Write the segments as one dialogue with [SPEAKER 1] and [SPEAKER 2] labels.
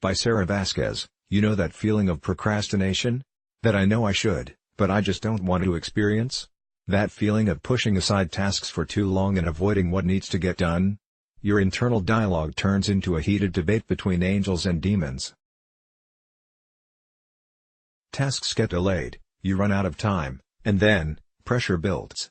[SPEAKER 1] By Sarah Vasquez. You know that feeling of procrastination? That I know I should, but I just don't want to experience? That feeling of pushing aside tasks for too long and avoiding what needs to get done? Your internal dialogue turns into a heated debate between angels and demons. Tasks get delayed, you run out of time, and then, pressure builds.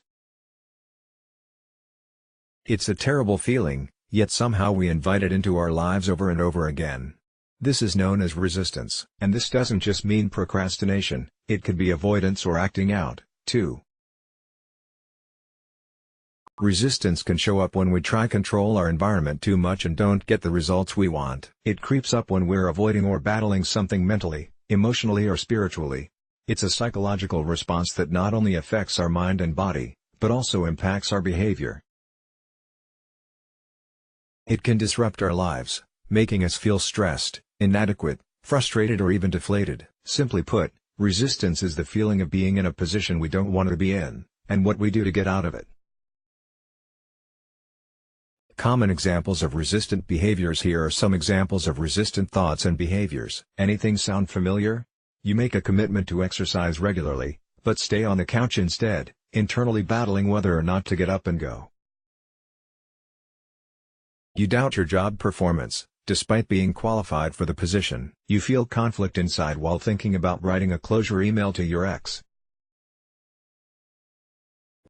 [SPEAKER 1] It's a terrible feeling, yet somehow we invite it into our lives over and over again. This is known as resistance. And this doesn't just mean procrastination, it could be avoidance or acting out, too. Resistance can show up when we try control our environment too much and don't get the results we want. It creeps up when we're avoiding or battling something mentally, emotionally or spiritually. It's a psychological response that not only affects our mind and body, but also impacts our behavior. It can disrupt our lives, making us feel stressed, inadequate, frustrated or even deflated. Simply put, resistance is the feeling of being in a position we don't want to be in, and what we do to get out of it. Common examples of resistant behaviors. Here are some examples of resistant thoughts and behaviors. Anything sound familiar? You make a commitment to exercise regularly, but stay on the couch instead, internally battling whether or not to get up and go. You doubt your job performance, despite being qualified for the position. You feel conflict inside while thinking about writing a closure email to your ex.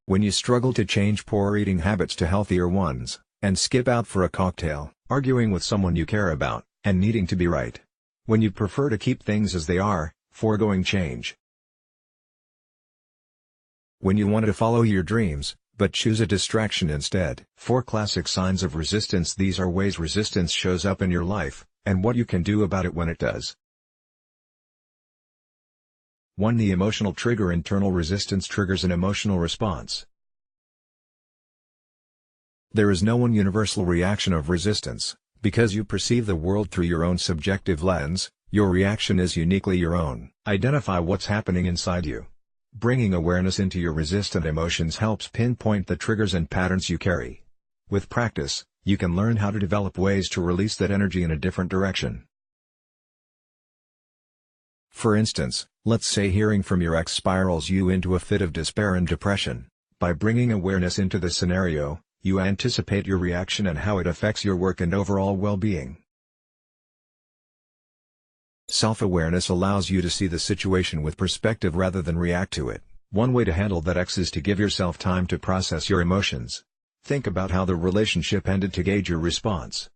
[SPEAKER 1] When you struggle to change poor eating habits to healthier ones, and skip out for a cocktail, arguing with someone you care about, and needing to be right. When you prefer to keep things as they are, foregoing change. When you want to follow your dreams, but choose a distraction instead. 4 classic signs of resistance. These are ways resistance shows up in your life, and what you can do about it when it does. 1. The emotional trigger. Internal resistance triggers an emotional response. There is no one universal reaction of resistance. Because you perceive the world through your own subjective lens, your reaction is uniquely your own. Identify what's happening inside you. Bringing awareness into your resistant emotions helps pinpoint the triggers and patterns you carry. With practice, you can learn how to develop ways to release that energy in a different direction. For instance, let's say hearing from your ex spirals you into a fit of despair and depression. By bringing awareness into the scenario, you anticipate your reaction and how it affects your work and overall well-being. Self-awareness allows you to see the situation with perspective rather than react to it. One way to handle that X is to give yourself time to process your emotions. Think about how the relationship ended to gauge your response.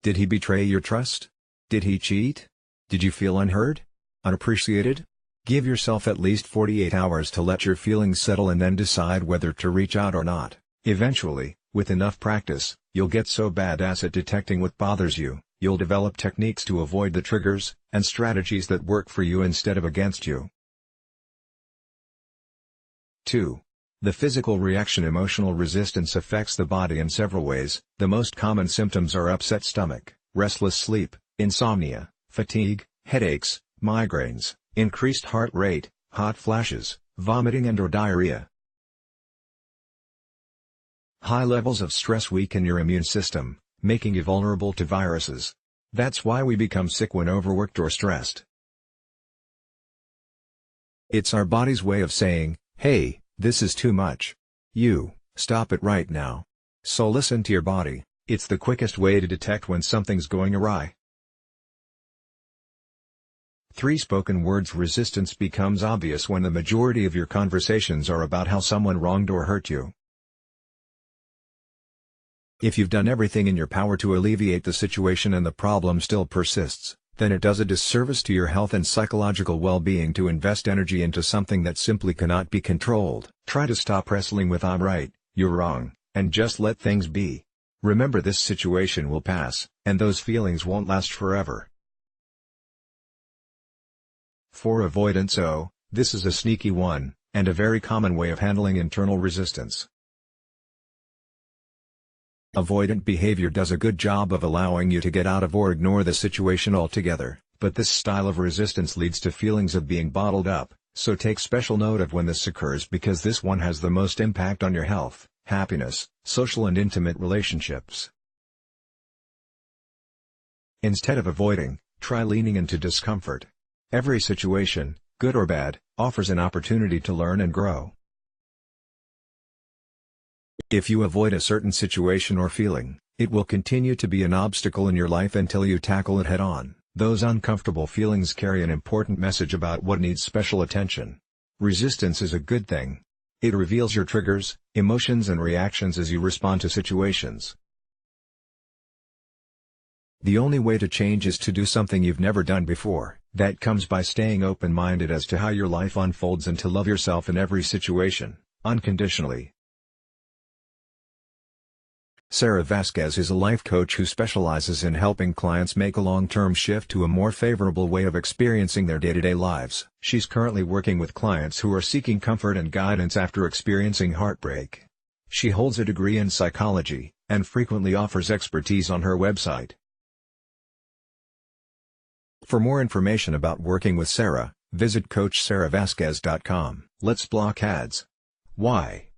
[SPEAKER 1] Did he betray your trust? Did he cheat? Did you feel unheard? Unappreciated? Give yourself at least 48 hours to let your feelings settle and then decide whether to reach out or not. Eventually, with enough practice, you'll get so badass at detecting what bothers you, you'll develop techniques to avoid the triggers, and strategies that work for you instead of against you. 2. The physical reaction. Emotional resistance affects the body in several ways. The most common symptoms are upset stomach, restless sleep, insomnia, fatigue, headaches, migraines, increased heart rate, hot flashes, vomiting and/or diarrhea. High levels of stress weaken your immune system, making you vulnerable to viruses. That's why we become sick when overworked or stressed. It's our body's way of saying, "Hey, this is too much. Stop it right now." So listen to your body. It's the quickest way to detect when something's going awry. 3. Spoken words. Resistance becomes obvious when the majority of your conversations are about how someone wronged or hurt you. If you've done everything in your power to alleviate the situation and the problem still persists, then it does a disservice to your health and psychological well-being to invest energy into something that simply cannot be controlled. Try to stop wrestling with "I'm right, you're wrong," and just let things be. Remember, this situation will pass, and those feelings won't last forever. 4. Avoidance. Oh, this is a sneaky one, and a very common way of handling internal resistance. Avoidant behavior does a good job of allowing you to get out of or ignore the situation altogether, but this style of resistance leads to feelings of being bottled up, so take special note of when this occurs because this one has the most impact on your health, happiness, social and intimate relationships. Instead of avoiding, try leaning into discomfort. Every situation, good or bad, offers an opportunity to learn and grow. If you avoid a certain situation or feeling, it will continue to be an obstacle in your life until you tackle it head-on. Those uncomfortable feelings carry an important message about what needs special attention. Resistance is a good thing. It reveals your triggers, emotions and reactions as you respond to situations. The only way to change is to do something you've never done before. That comes by staying open-minded as to how your life unfolds and to love yourself in every situation, unconditionally. Sarah Vasquez is a life coach who specializes in helping clients make a long-term shift to a more favorable way of experiencing their day-to-day lives. She's currently working with clients who are seeking comfort and guidance after experiencing heartbreak. She holds a degree in psychology, and frequently offers expertise on her website. For more information about working with Sarah, visit CoachSarahVasquez.com. Let's block ads. Why?